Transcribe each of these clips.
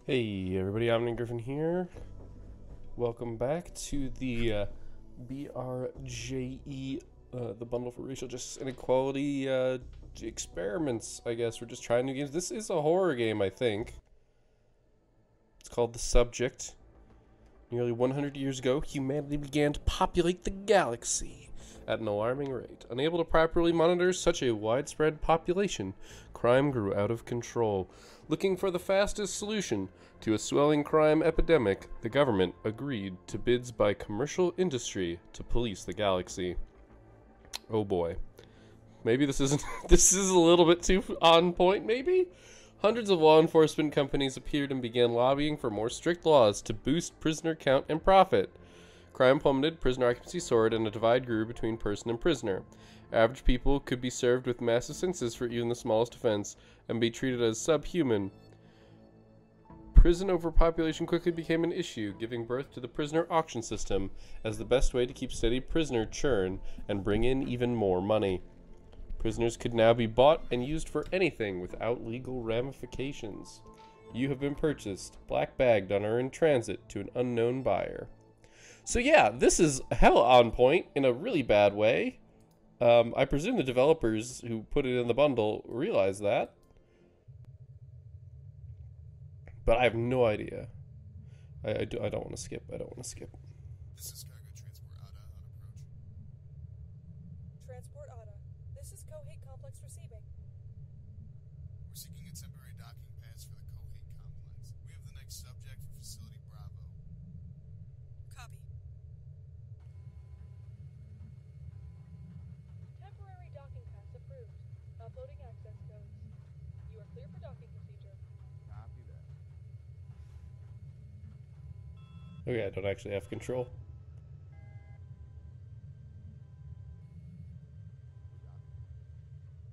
Hey everybody, I'm Griffin here. Welcome back to the BRJE, the Bundle for Racial Justice Inequality experiments, I guess. We're just trying new games. This is a horror game, I think. It's called The Subject. Nearly 100 years ago, humanity began to populate the galaxy at an alarming rate. Unable to properly monitor such a widespread population, crime grew out of control. Looking for the fastest solution to a swelling crime epidemic, the government agreed to bids by commercial industry to police the galaxy. Oh boy. Maybe this isn't this is a little bit too on point, maybe? Hundreds of law enforcement companies appeared and began lobbying for more strict laws to boost prisoner count and profit. Crime plummeted, prisoner occupancy soared, and a divide grew between person and prisoner. Average people could be served with massive sentences for even the smallest offense and be treated as subhuman. Prison overpopulation quickly became an issue, giving birth to the prisoner auction system as the best way to keep steady prisoner churn and bring in even more money. Prisoners could now be bought and used for anything without legal ramifications. You have been purchased, black bagged on or in transit to an unknown buyer. So yeah, this is hella on point in a really bad way. I presume the developers who put it in the bundle realize that. But I have no idea. I don't want to skip. I don't want to skip. This is Cargo Transport ADA on approach. Transport ADA. This is Cohate Complex receiving. We're seeking a temporary docking pass for the Cohate Complex. We have the next subject for Facility Bravo. Copy. Temporary docking pass approved. Uploading access codes. You are clear for docking procedure. Copy that. Okay, I don't actually have control.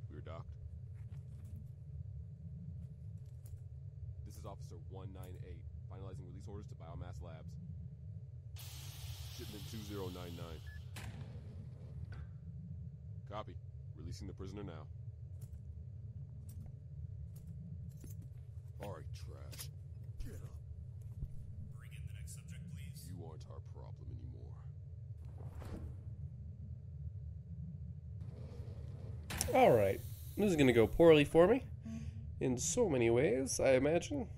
We're docked. This is Officer 198, finalizing release orders to Biomass Labs. Shipment 2099. Copy. Releasing the prisoner now. Alright, trash. Get up. Bring in the next subject, please. You aren't our problem anymore. Alright. This is going to go poorly for me. In so many ways, I imagine.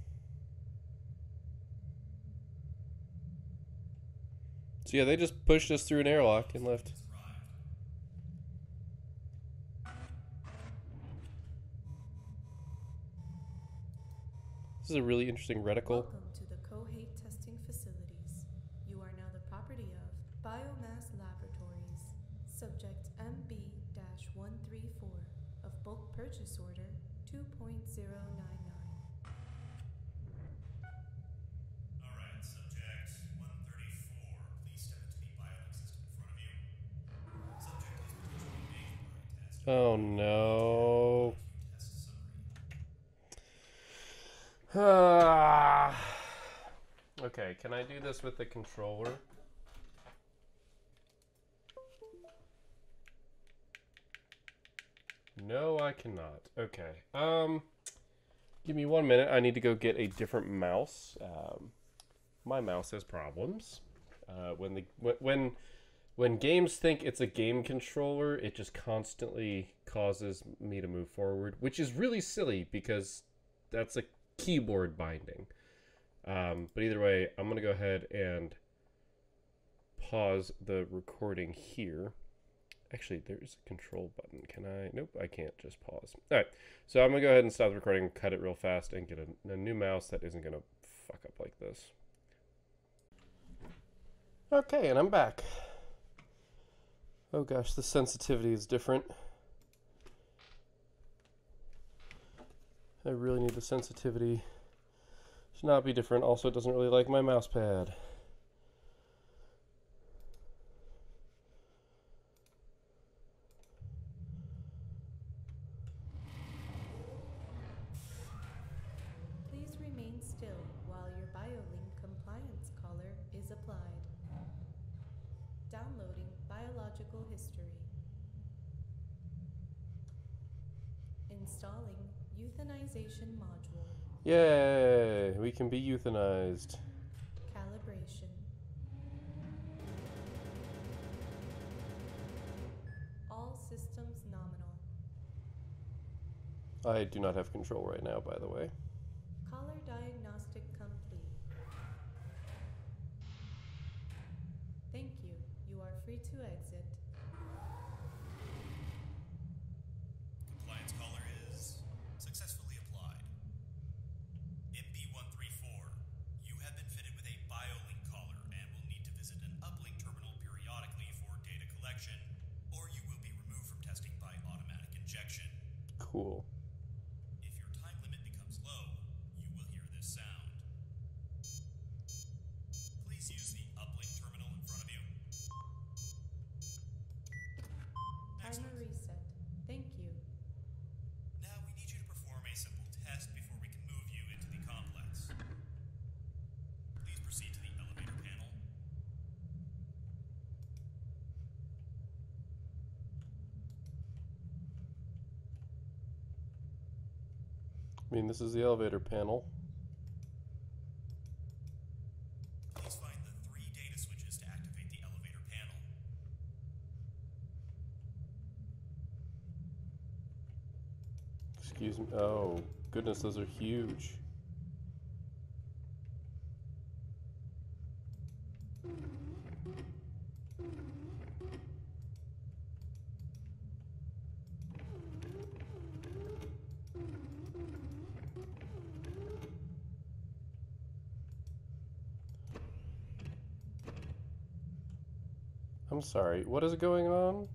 So yeah, they just pushed us through an airlock and left. This is a really interesting reticle. Welcome to the Cohate testing facilities. You are now the property of Biomass Laboratories. Subject MB-134 of bulk purchase order 2.099. Alright, subject 134. Please step into the biolink system in front of you. Subject is potentially being tested. Oh no. Test summary. Okay, can I do this with the controller? No, I cannot. Okay. Give me 1 minute. I need to go get a different mouse. My mouse has problems. When games think it's a game controller, it just constantly causes me to move forward, which is really silly because that's a keyboard binding. But either way, I'm going to go ahead and pause the recording here. Actually, there's a control button. Can I? Nope, I can't just pause. All right, so I'm going to go ahead and stop the recording, cut it real fast, and get a new mouse that isn't going to fuck up like this. Okay, and I'm back. Oh gosh, the sensitivity is different. I really need the sensitivity to not be different. Also, it doesn't really like my mouse pad. Please remain still while your BioLink compliance collar is applied. Downloading biological history. Installing euthanization module. Yay! We can be euthanized. Calibration. All systems nominal. I do not have control right now, by the way. Collar diagnostic complete. Thank you. You are free to exit. Compliance collar is successfully applied. MB-134, you have been fitted with a BioLink collar and will need to visit an uplink terminal periodically for data collection, or you will be removed from testing by automatic injection. Cool. If your time limit becomes low, you will hear this sound. Please use the uplink terminal in front of you. Timer Excellent. reset. Thank you. Now we need you to perform a simple test before we can move you into the complex. Please proceed to the elevator panel. I mean, this is the elevator panel. Please find the 3 data switches to activate the elevator panel. Excuse me. Oh, goodness, those are huge. I'm sorry, what is going on?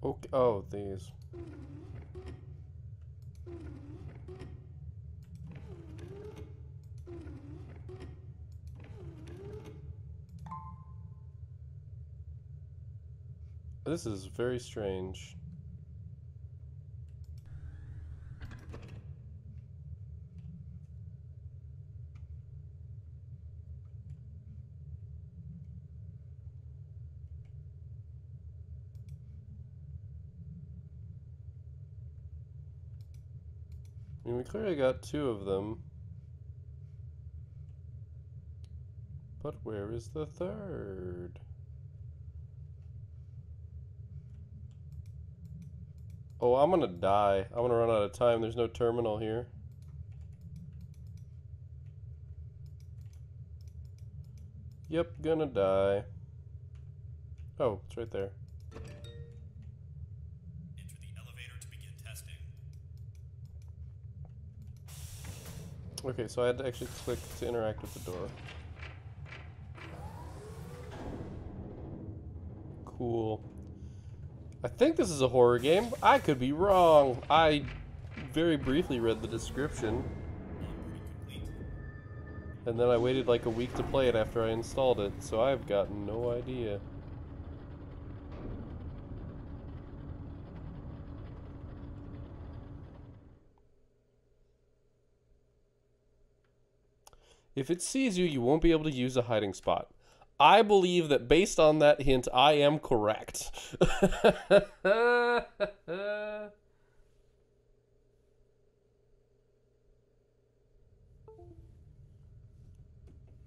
Okay, oh, these. This is very strange. I mean, we clearly got 2 of them. But where is the 3rd? Oh, I'm gonna die. I'm gonna run out of time. There's no terminal here. Yep, gonna die. Oh, it's right there. Enter the elevator to begin testing. Okay, so I had to actually click to interact with the door. Cool. I think this is a horror game. I could be wrong. I very briefly read the description. Onboarding complete. And then I waited like a week to play it after I installed it, so I've got no idea. If it sees you, you won't be able to use a hiding spot. I believe that based on that hint, I am correct.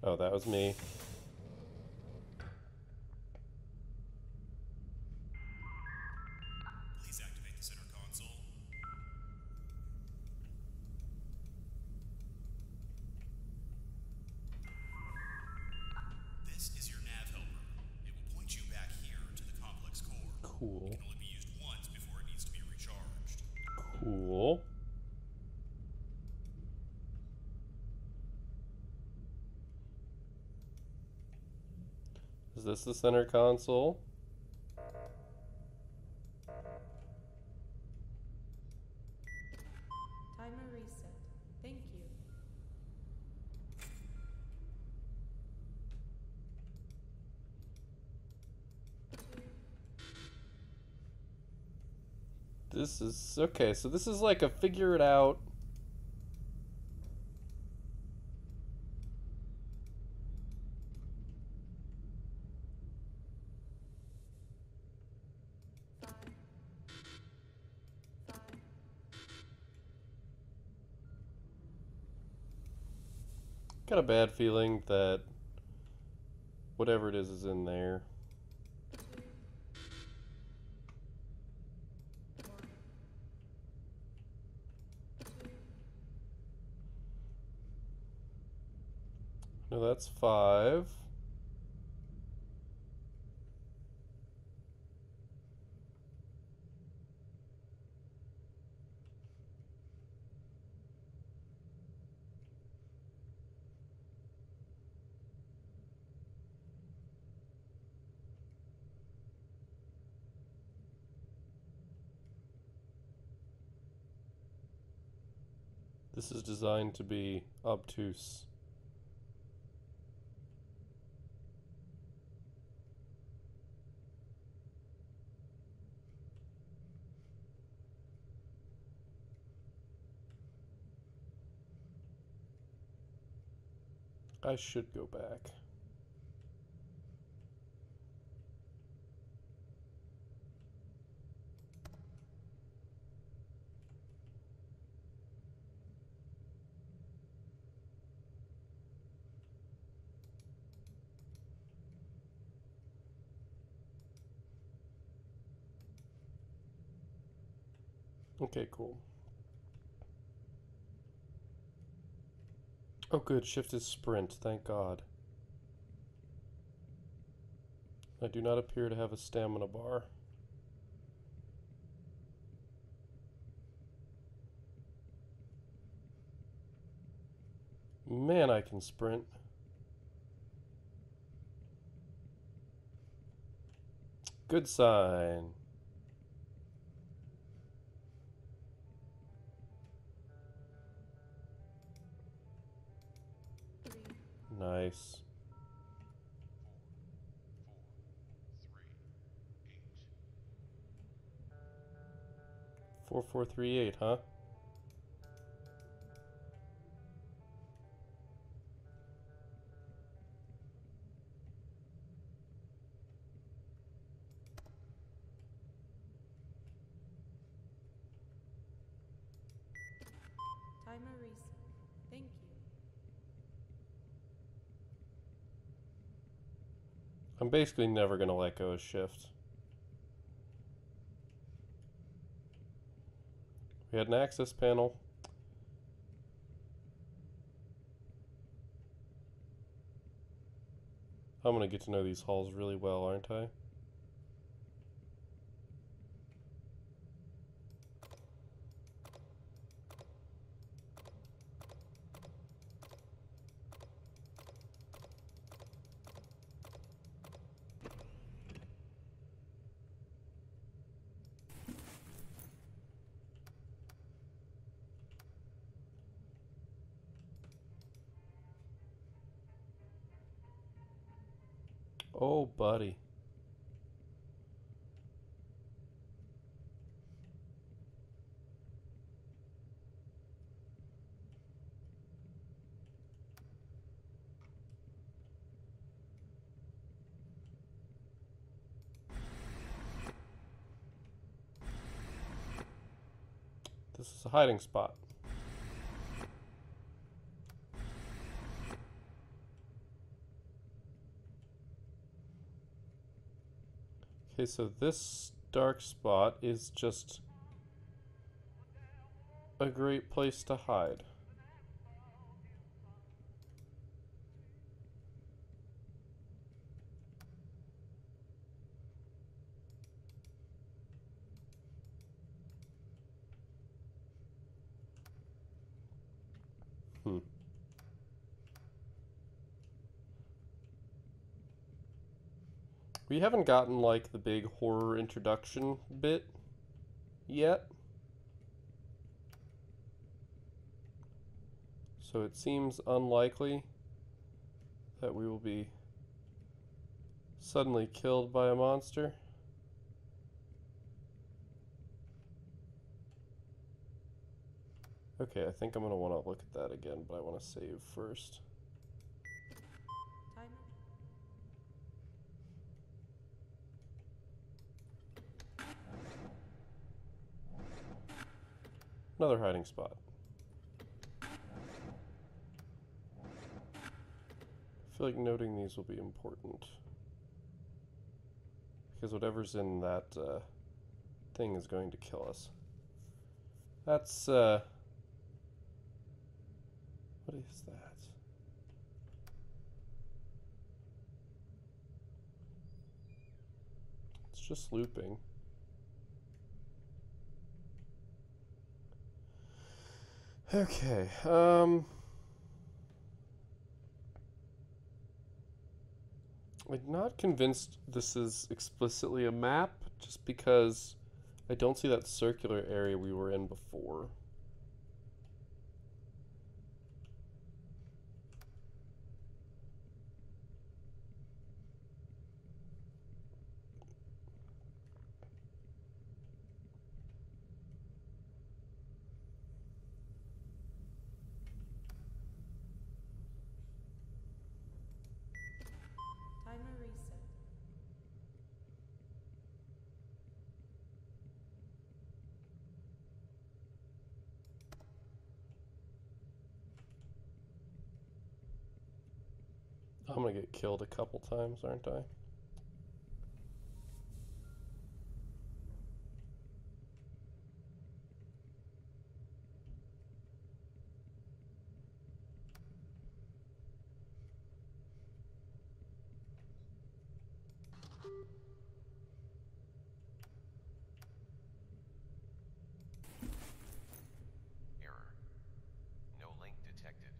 Oh, that was me. Please activate the center console. This is your nav helper. It will point you back here to the complex core. Cool. It can only be Is this the center console? Timer reset. Thank you. This is okay, so this is like a figure it out. Five. Got a bad feeling that whatever it is in there. No, that's 5. This is designed to be obtuse. I should go back. Okay, cool. Oh good, shift is sprint, thank God. I do not appear to have a stamina bar. Man, I can sprint. Good sign. Nice. 4438, huh? Timer reset. Thank you. I'm basically never gonna let go of shift. We had an access panel. I'm gonna get to know these halls really well, aren't I? Oh, buddy. This is a hiding spot. Okay, so this dark spot is just a great place to hide. Hmm. We haven't gotten like the big horror introduction bit yet. So it seems unlikely that we will be suddenly killed by a monster. Okay, I think I'm going to want to look at that again, but I want to save first. Timer. Another hiding spot. I feel like noting these will be important. Because whatever's in that thing is going to kill us. That's, what is that? It's just looping. Okay, I'm not convinced this is explicitly a map, just because I don't see that circular area we were in before. Timer reset. I'm gonna get killed a couple times, aren't I? Error. No link detected.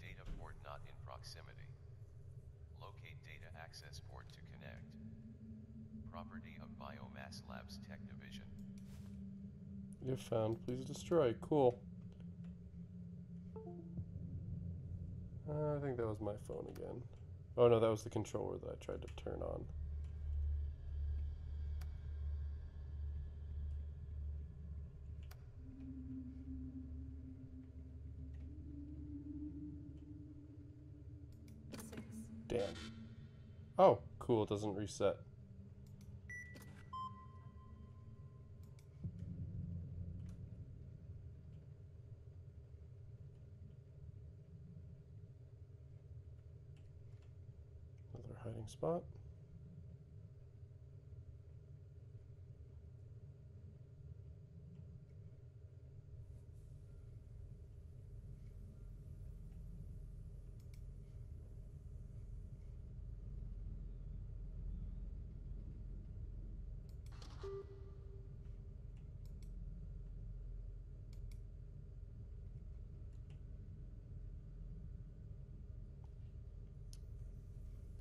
Data port not in proximity. Locate data access port to connect. Property of Biomass Labs Tech Division. If found, please destroy. Cool. I think that was my phone again. Oh no, that was the controller that I tried to turn on. Six. Damn. Oh, cool, it doesn't reset. Another hiding spot.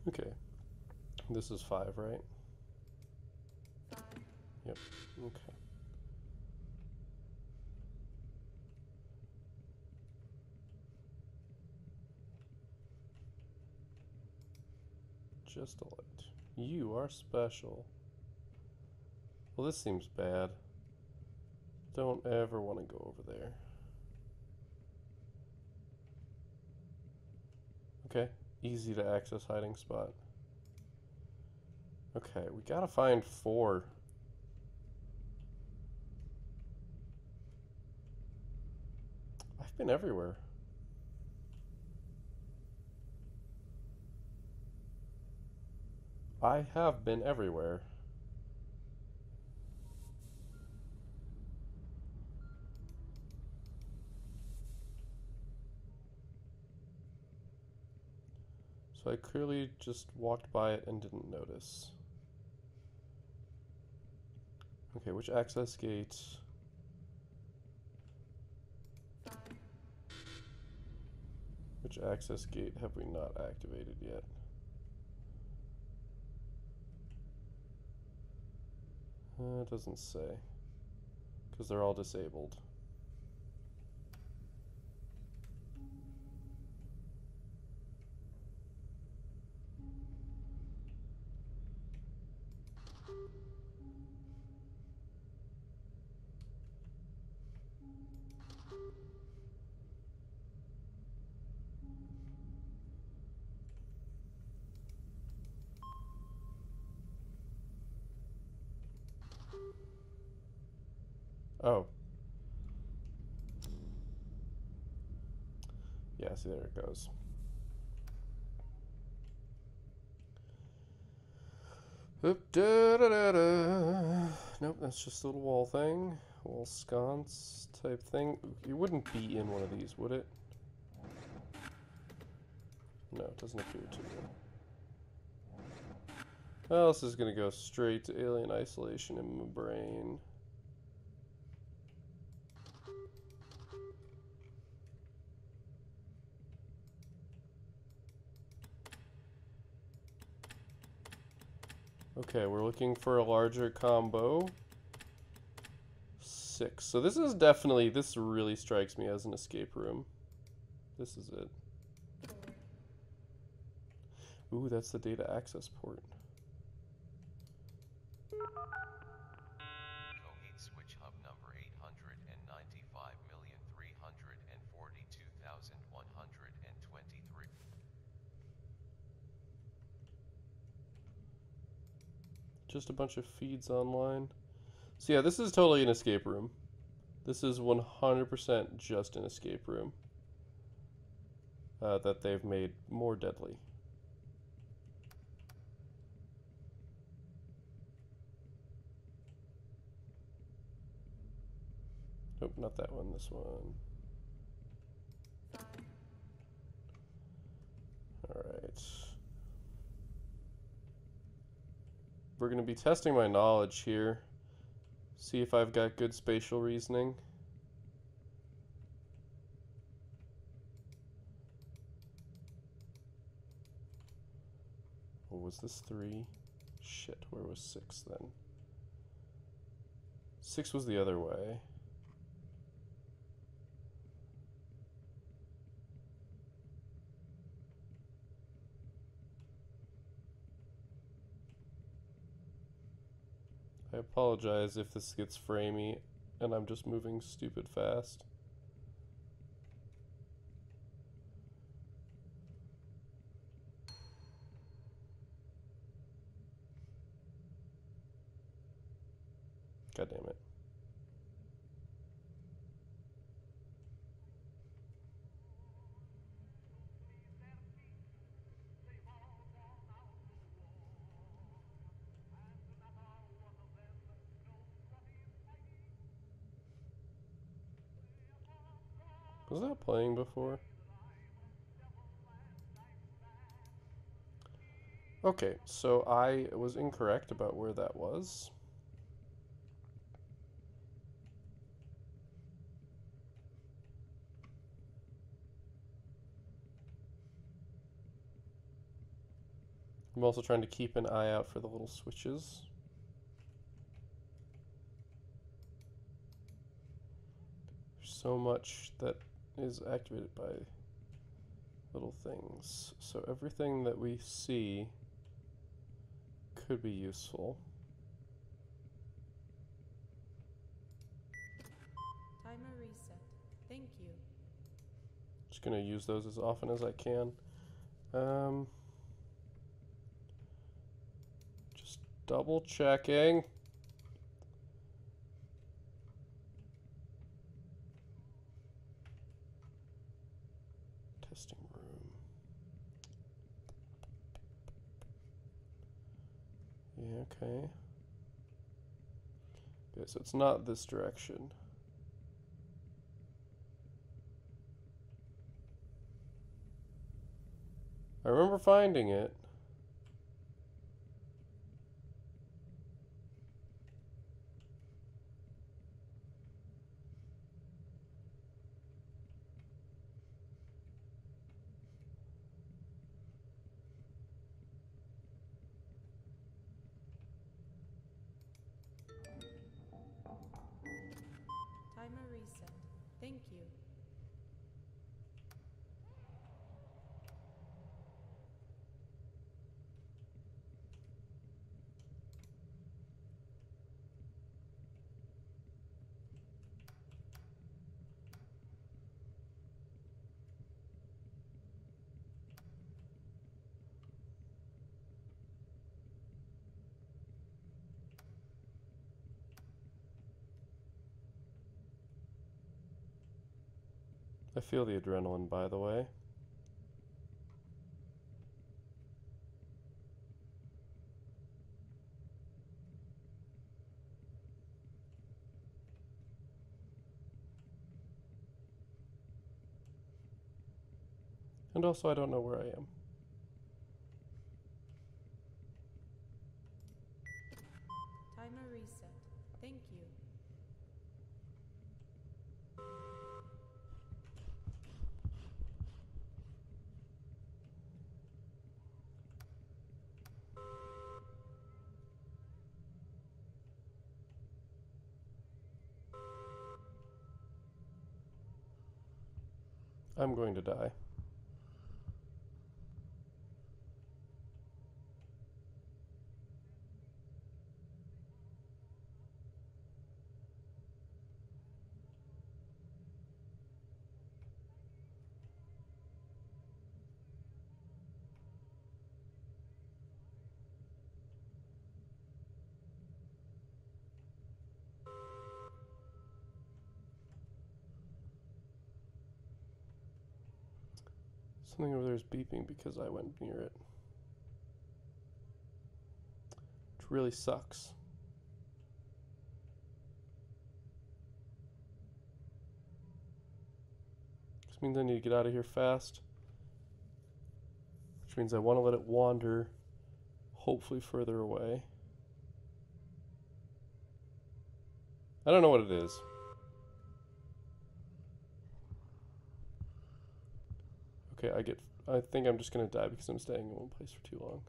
Okay. This is 5, right? 5. Yep. Okay. Just a light. You are special. Well, this seems bad. Don't ever want to go over there. Okay. Easy to access hiding spot. Okay, we gotta find 4. I've been everywhere. I have been everywhere. So I clearly just walked by it and didn't notice. Okay, which access gate? 5. Which access gate have we not activated yet? It doesn't say. Because they're all disabled. Oh. Yeah, see, there it goes. Oop, da, da, da, da. Nope, that's just a little wall thing. Wall sconce type thing. You wouldn't be in one of these, would it? No, it doesn't appear to. Well, this is gonna go straight to alien isolation in my brain. Okay, we're looking for a larger combo. 6. So this is definitely, this really strikes me as an escape room. This is it. Ooh, that's the data access port. Coheed switch hub number 895,342,123. Just a bunch of feeds online. So yeah, this is totally an escape room. This is 100% just an escape room that they've made more deadly. Nope, not that one, this one. Alright. We're going to be testing my knowledge here. See if I've got good spatial reasoning. What was this? 3? Shit, where was 6 then? 6 was the other way. I apologize if this gets framey and I'm just moving stupid fast. God damn it. Was that playing before? Okay, so I was incorrect about where that was. I'm also trying to keep an eye out for the little switches. There's so much that is activated by little things. So everything that we see could be useful. Timer reset. Thank you. Just gonna use those as often as I can. Just double checking. Testing room. Yeah, okay. Okay, so it's not this direction. I remember finding it. I feel the adrenaline, by the way. And also, I don't know where I am. Timer reset. Thank you. I'm going to die. Something over there is beeping because I went near it. Which really sucks. Which means I need to get out of here fast. Which means I want to let it wander, hopefully further away. I don't know what it is. Okay, I think I'm just gonna die because I'm staying in one place for too long.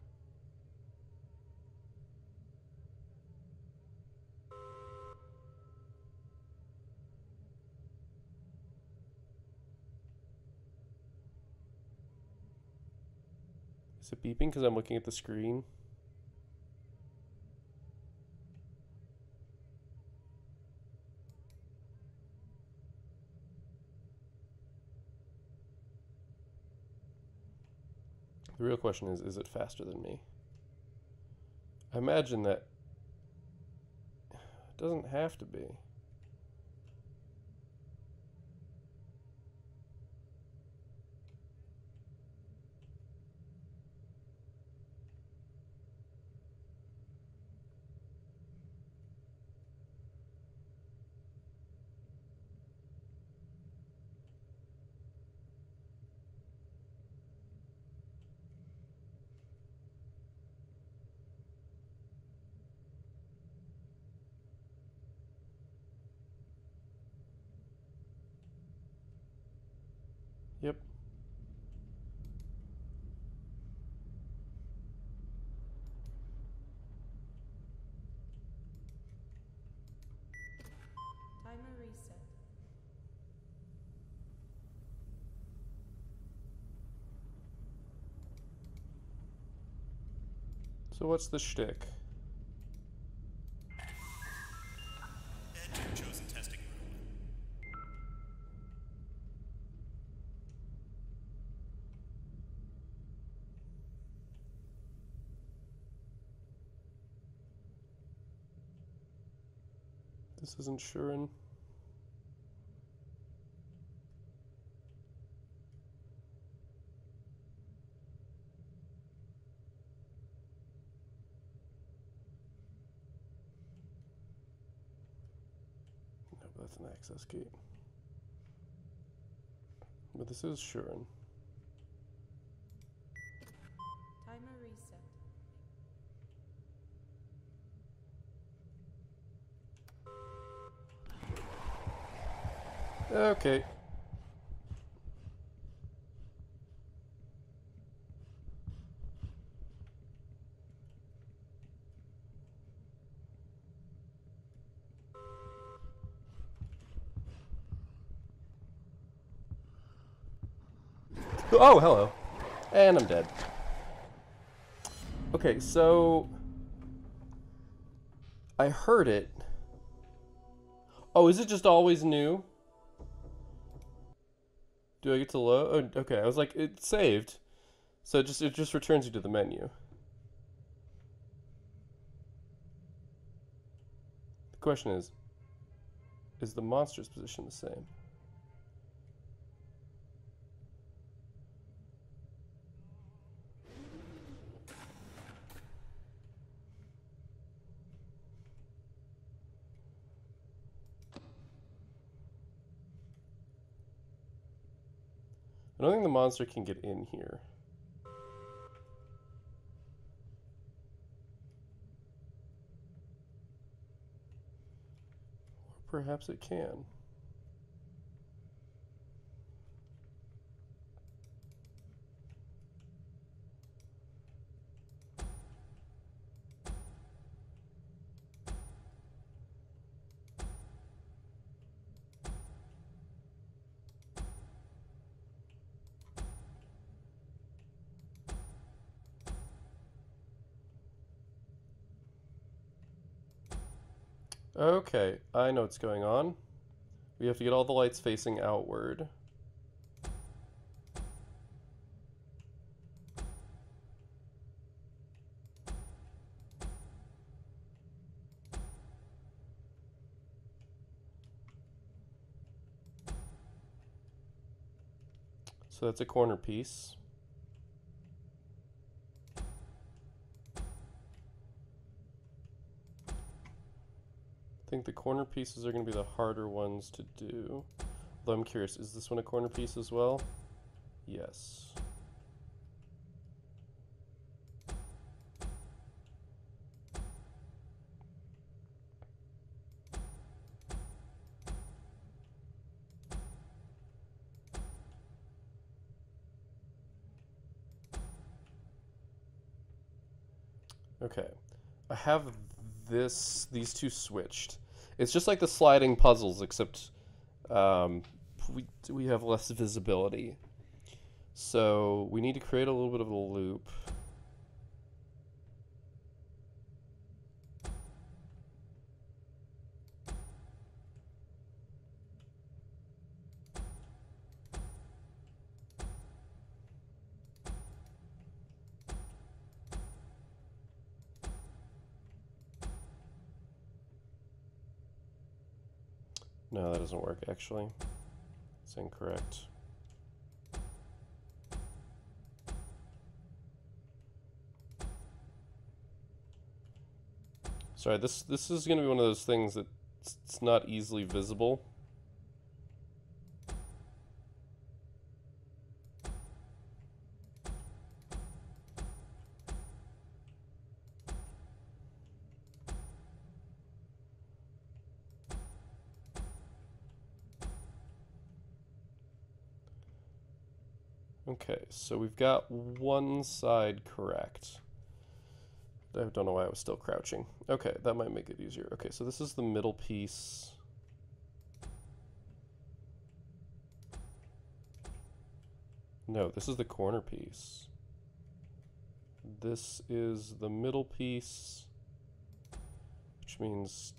Is it beeping because I'm looking at the screen? The real question is it faster than me? I imagine that it doesn't have to be. Yep. Timer reset. So what's the shtick? Head to your chosen testing room. This isn't Shurin. No, but that's an access gate. But this is Shurin. Timer reset. Okay. Oh, hello. And I'm dead. Okay, so I heard it. Oh, is it just always new? Do I get to load? Oh, okay, I was like, it saved. So it just returns you to the menu. The question is the monster's position the same? I don't think the monster can get in here. Or perhaps it can. Okay, I know what's going on. We have to get all the lights facing outward. So that's a corner piece. I think the corner pieces are going to be the harder ones to do. Although I'm curious, is this one a corner piece as well? Yes. Okay. I have these two switched. It's just like the sliding puzzles, except we have less visibility. So we need to create a little bit of a loop. No, that doesn't work actually. It's incorrect. Sorry, this is going to be one of those things that it's not easily visible. Okay, so we've got one side correct. I don't know why I was still crouching. Okay, that might make it easier. Okay, so this is the middle piece. No, this is the corner piece. This is the middle piece, which means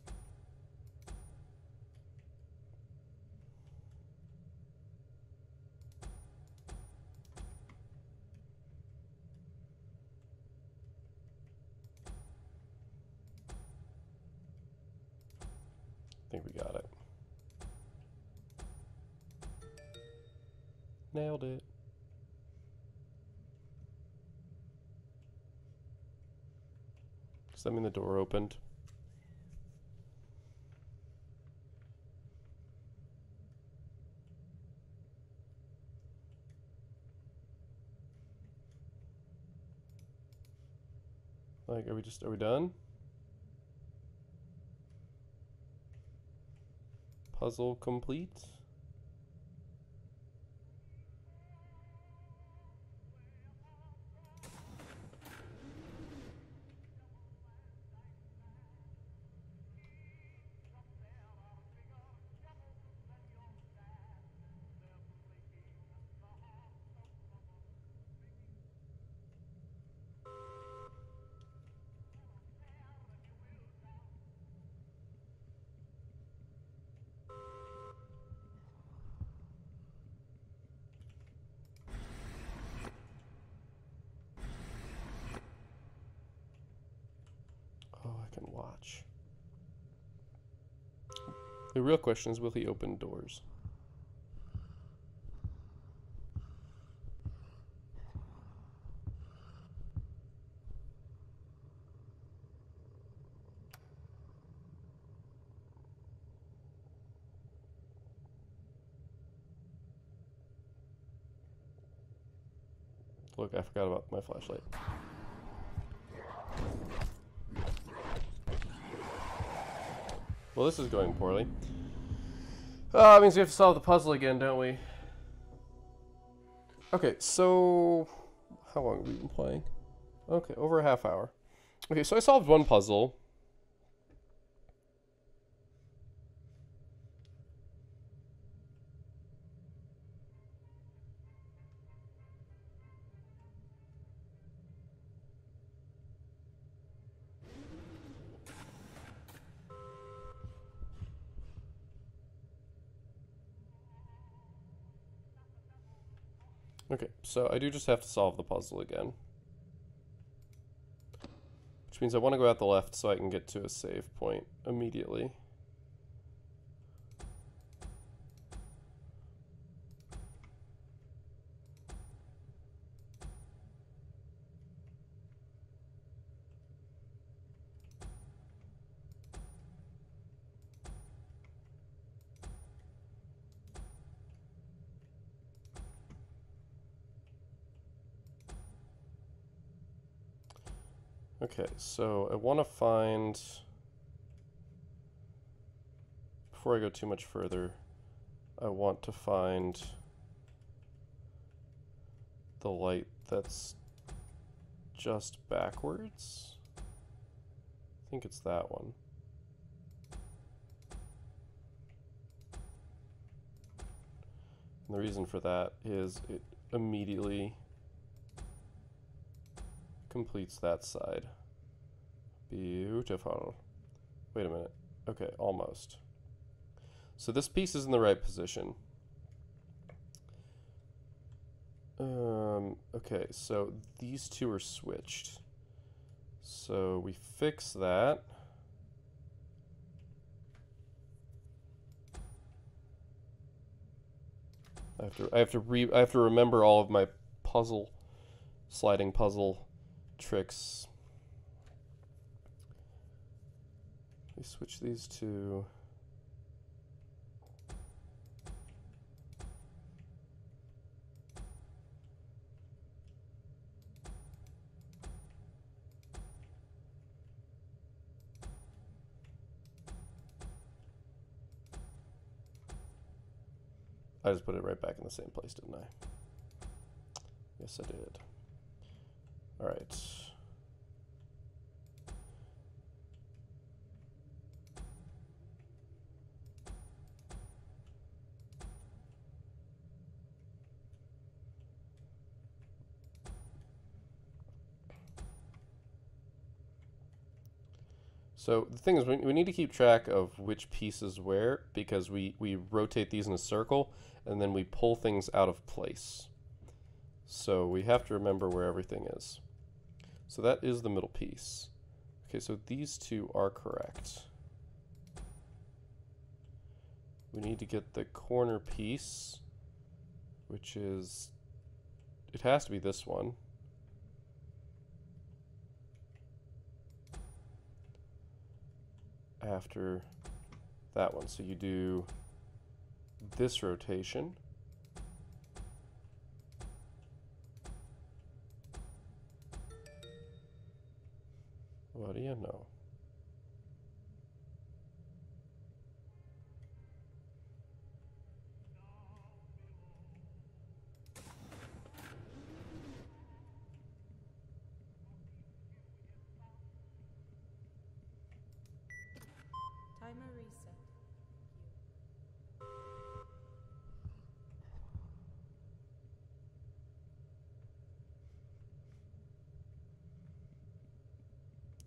I think we got it. Nailed it. Does that mean the door opened? Like, are we done? Puzzle complete. Oh, I can watch. The real question is, will he open doors? Look, I forgot about my flashlight. Well, this is going poorly. That means we have to solve the puzzle again, don't we? Okay, so... How long have we been playing? Okay, over a half hour. Okay, so I solved one puzzle. Okay, so I do just have to solve the puzzle again. Which means I want to go out the left so I can get to a save point immediately. Okay, so I want to find... Before I go too much further, I want to find the light that's just backwards. I think it's that one. And the reason for that is it immediately completes that side. Beautiful. Wait a minute. Okay, almost. So this piece is in the right position. Okay, so these two are switched. So we fix that. I have to remember all of my sliding puzzle tricks. We switch these two. I just put it right back in the same place, didn't I? Yes, I did. All right. So the thing is, we need to keep track of which piece is where, because we rotate these in a circle, and then we pull things out of place. So we have to remember where everything is. So that is the middle piece. Okay, so these two are correct. We need to get the corner piece, which is, it has to be this one. After that one. So you do this rotation. What do you know? Timer reset.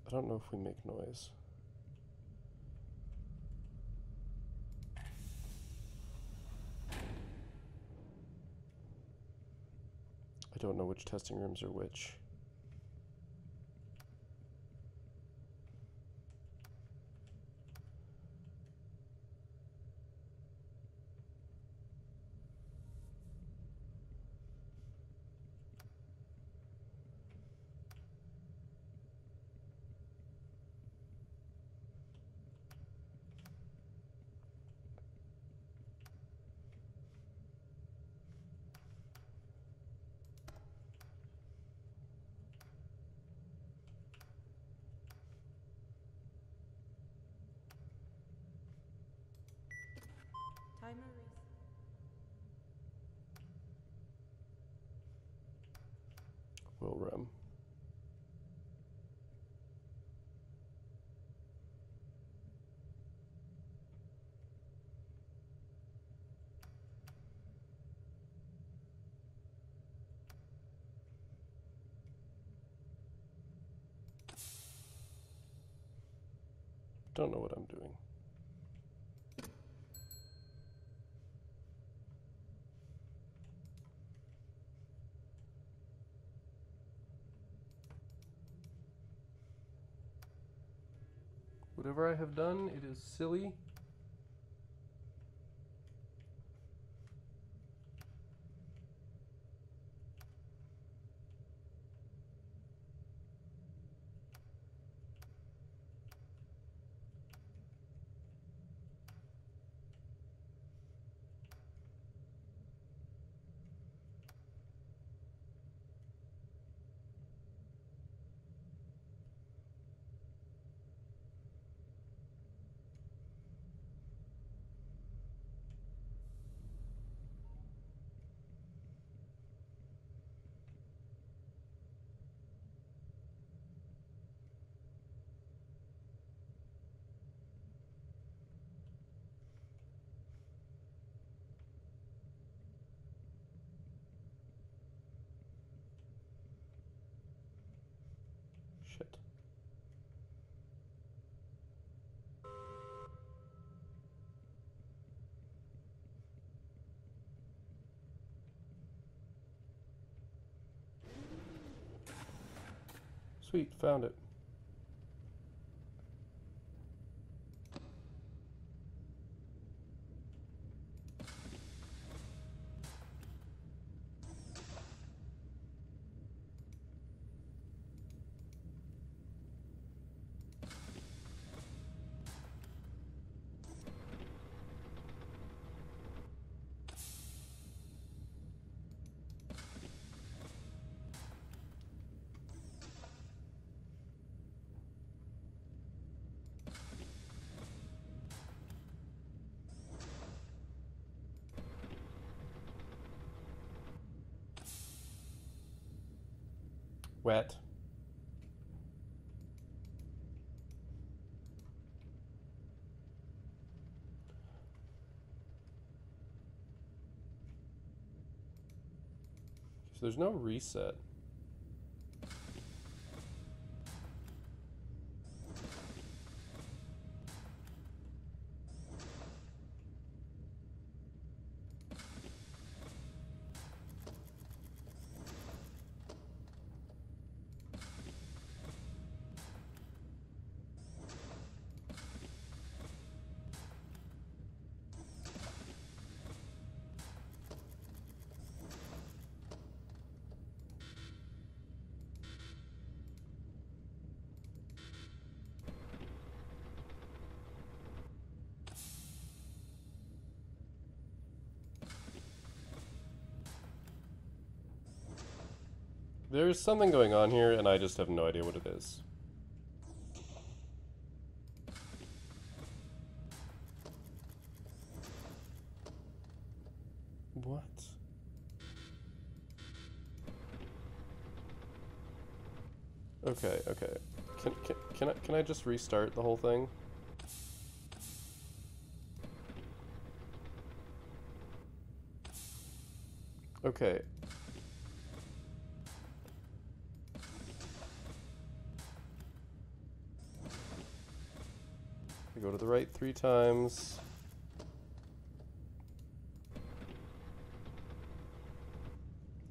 I don't know if we make noise. I don't know which testing rooms are which. room. Don't know what I'm doing. Whatever I have done, it is silly. Shit. Sweet, found it. Wet. So there's no reset. There's something going on here, and I just have no idea what it is. What? Okay, okay. Can I just restart the whole thing? Okay. I go to the right 3 times.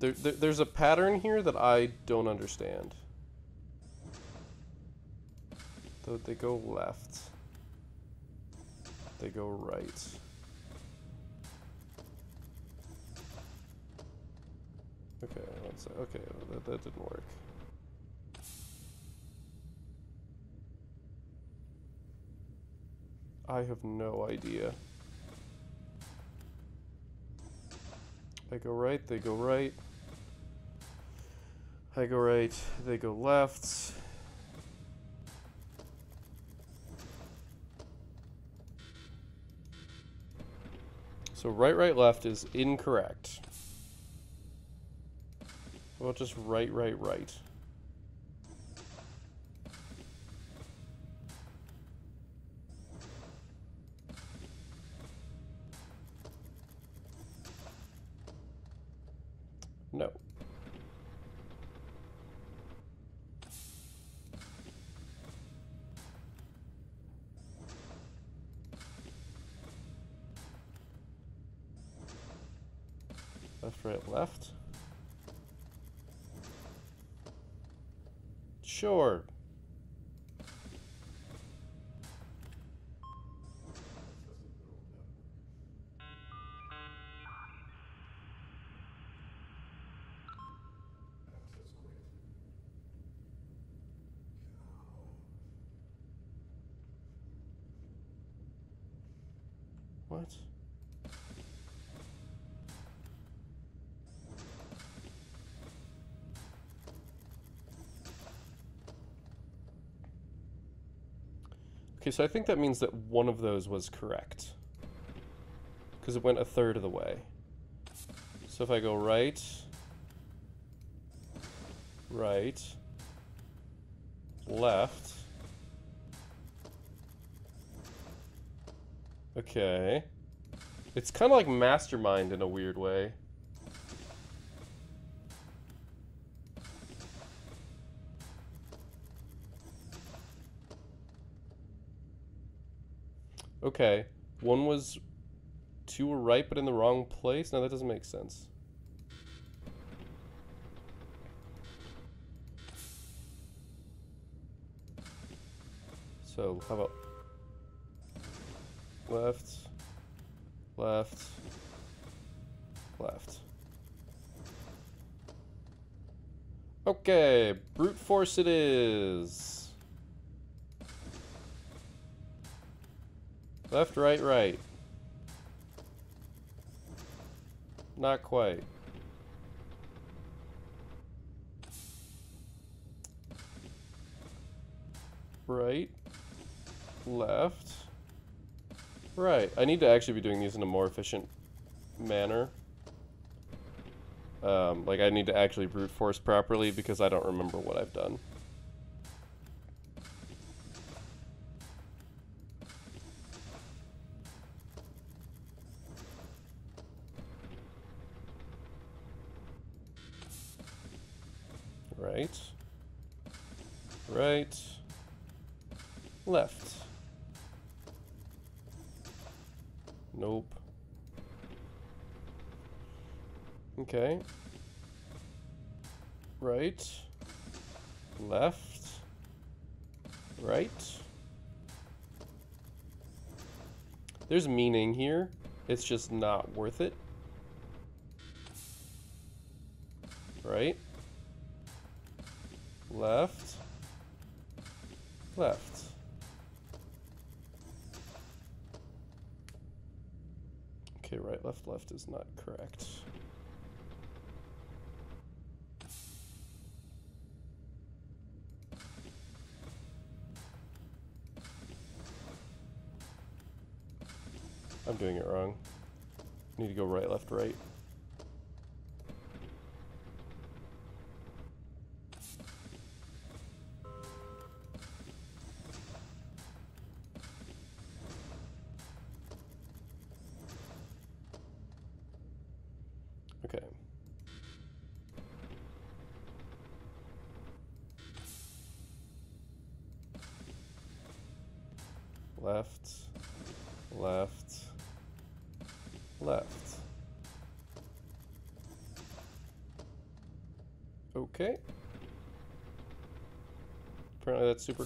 There's a pattern here that I don't understand. Though they go left. They go right. Okay, let's say, okay, that didn't work. I have no idea. I go right, they go right. I go right, they go left. So right, right, left is incorrect. Well, just right, right, right. No. Left, right, left. Sure. What? Okay, so I think that means that one of those was correct. Because it went a third of the way. So if I go right, right, left. Okay. It's kind of like Mastermind in a weird way. Okay. Two were right but in the wrong place? No, that doesn't make sense. So, how about left, left, left. Okay, brute force it is. Left, right, right. Not quite. Right, left, right. I need to actually be doing these in a more efficient manner. Like I need to actually brute force properly because I don't remember what I've done. Right, right, left. Nope. Okay. Right, left, right. There's meaning here. It's just not worth it. Right, left, left. Okay, right, left, left is not correct. I'm doing it wrong. Need to go right, left, right. Okay. Left, left, left. Okay. Apparently that's super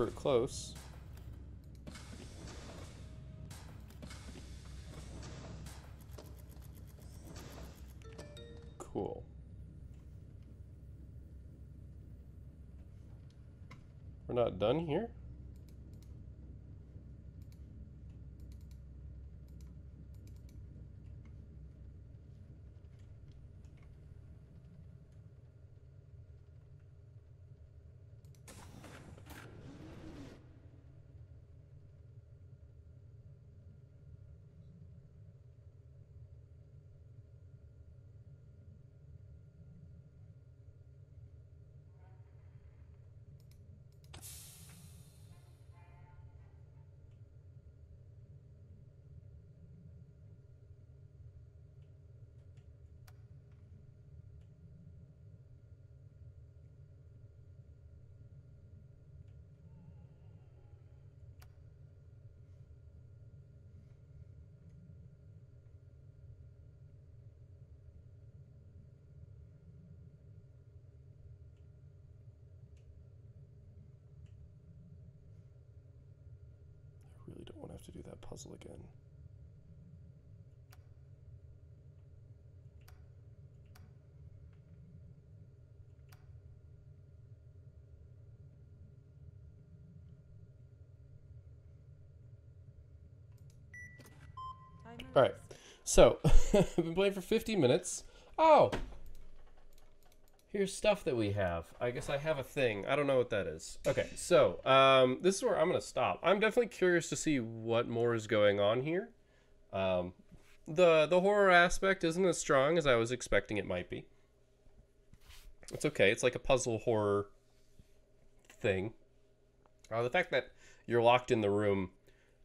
close. Cool. We're not done here? have to do that puzzle again. Timer All right. is- So, I've been playing for 50 minutes. Oh! Here's stuff that we have. I guess I have a thing. I don't know what that is. Okay, so, this is where I'm going to stop. I'm definitely curious to see what more is going on here. The horror aspect isn't as strong as I was expecting it might be. It's okay. It's like a puzzle horror thing. The fact that you're locked in the room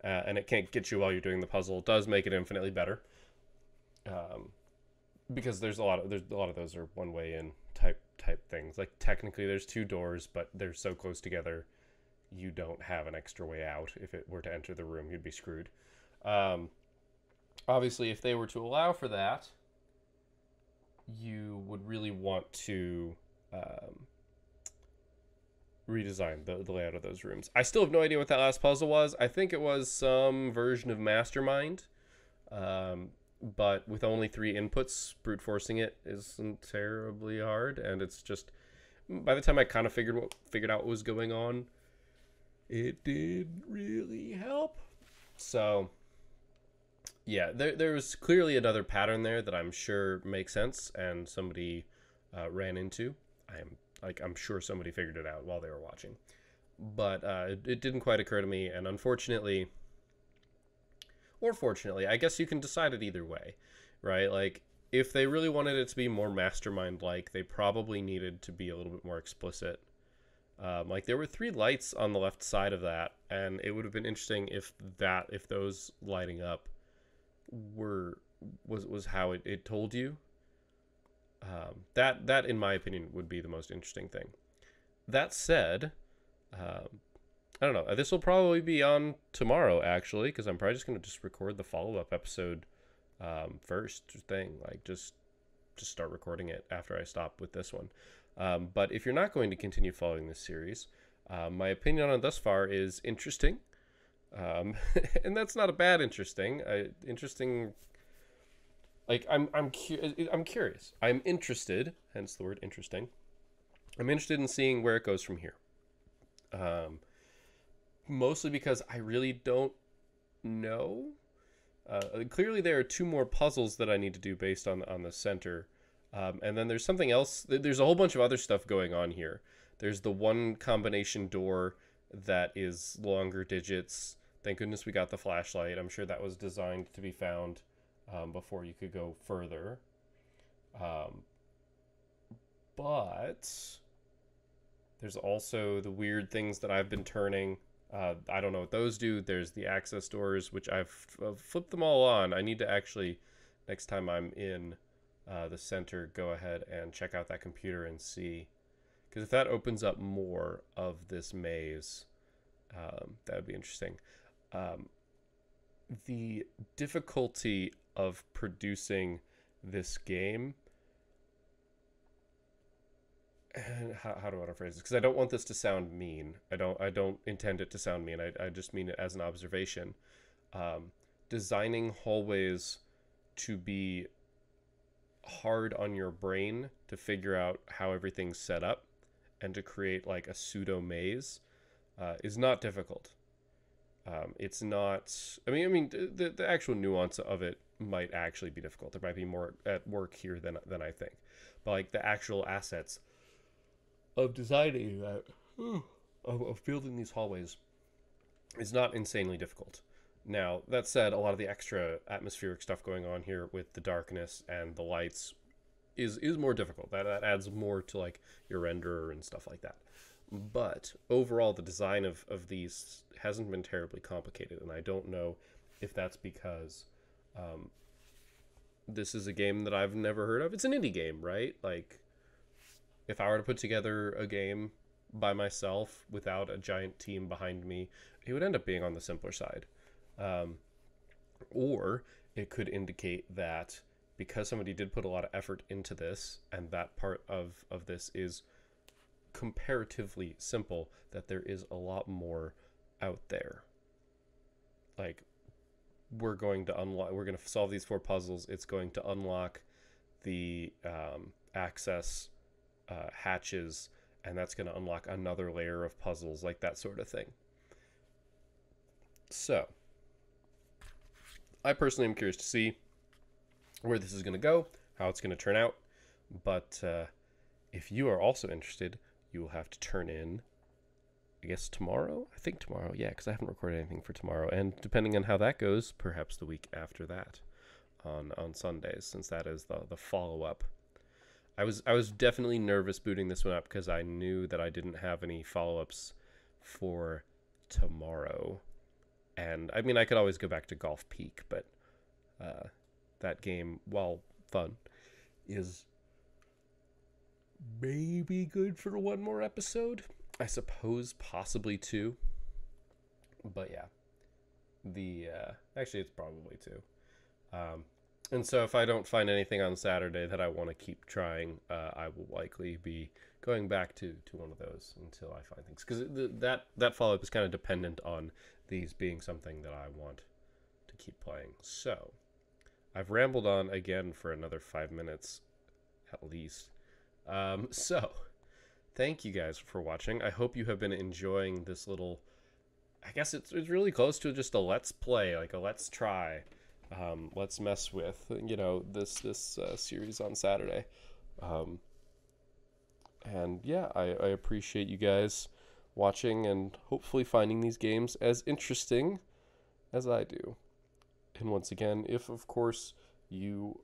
and it can't get you while you're doing the puzzle does make it infinitely better. Because there's a lot of those are one way in type things. Like technically there's two doors, but they're so close together you don't have an extra way out. If it were to enter the room, you'd be screwed. Obviously, if they were to allow for that, you would really want to redesign the layout of those rooms. I still have no idea what that last puzzle was. I think it was some version of Mastermind. But with only 3 inputs, brute forcing it isn't terribly hard, and it's just, by the time I kind of figured out what was going on, it did really help. So yeah, there's clearly another pattern there that I'm sure makes sense and somebody ran into. I'm sure somebody figured it out while they were watching, but it didn't quite occur to me, and unfortunately, or fortunately, I guess you can decide it either way, right? Like, if they really wanted it to be more Mastermind-like, they probably needed to be a little bit more explicit. Like, there were 3 lights on the left side of that, and it would have been interesting if those lighting up was how it told you. That, in my opinion, would be the most interesting thing. That said, I don't know. This will probably be on tomorrow, actually, because I'm probably just going to just record the follow-up episode first thing. Like, just start recording it after I stop with this one. But if you're not going to continue following this series, my opinion on it thus far is interesting. And that's not a bad interesting. Interesting. Like, I'm curious. I'm interested, hence the word interesting. I'm interested in seeing where it goes from here. Mostly because I really don't know. Clearly there are 2 more puzzles that I need to do based on the center. And then there's something else. There's a whole bunch of other stuff going on here. There's the one combination door that is longer digits. Thank goodness we got the flashlight. I'm sure that was designed to be found before you could go further. But there's also the weird things that I've been turning. I don't know what those do. There's the access doors, which I've flipped them all on. I need to actually, next time I'm in the center, go ahead and check out that computer and see. Because if that opens up more of this maze, that would be interesting. The difficulty of producing this game, and how do I want to phrase this? Because I don't want this to sound mean. I don't intend it to sound mean. I just mean it as an observation. Designing hallways to be hard on your brain to figure out how everything's set up and to create like a pseudo maze is not difficult. It's not. I mean, the actual nuance of it might actually be difficult. There might be more at work here than I think. But like the actual assets of designing that, of building these hallways, is not insanely difficult. Now, that said, a lot of the extra atmospheric stuff going on here with the darkness and the lights is more difficult. That adds more to like your renderer and stuff like that. But overall, the design of these hasn't been terribly complicated, and I don't know if that's because this is a game that I've never heard of. It's an indie game, right? Like, if I were to put together a game by myself without a giant team behind me, it would end up being on the simpler side. Or it could indicate that because somebody did put a lot of effort into this, and that part of this is comparatively simple, that there is a lot more out there. like, we're going to solve these 4 puzzles. It's going to unlock the access hatches, and that's going to unlock another layer of puzzles, like that sort of thing. So, I personally am curious to see where this is going to go, how it's going to turn out. But if you are also interested, you will have to turn in, I guess, tomorrow? I think tomorrow, yeah, because I haven't recorded anything for tomorrow. And depending on how that goes, perhaps the week after that on Sundays, since that is the follow-up. I was definitely nervous booting this one up because I knew that I didn't have any follow-ups for tomorrow. And, I mean, I could always go back to Golf Peak, but that game, while fun, is maybe good for 1 more episode. I suppose possibly 2. But yeah. Actually, it's probably 2. And so if I don't find anything on Saturday that I want to keep trying, I will likely be going back to one of those until I find things. Because that follow-up is kind of dependent on these being something that I want to keep playing. So, I've rambled on again for another 5 minutes, at least. So, thank you guys for watching. I hope you have been enjoying this little... I guess it's really close to just a let's play, like a let's try. Let's mess with, this series on Saturday. And yeah, I appreciate you guys watching and hopefully finding these games as interesting as I do. And once again, if of course you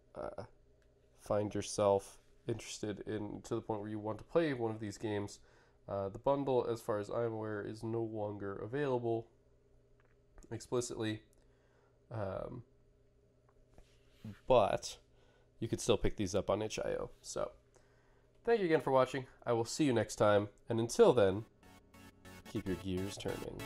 find yourself interested to the point where you want to play one of these games, the bundle, as far as I'm aware, is no longer available explicitly. But you could still pick these up on itch.io. So, thank you again for watching. I will see you next time. And until then, keep your gears turning.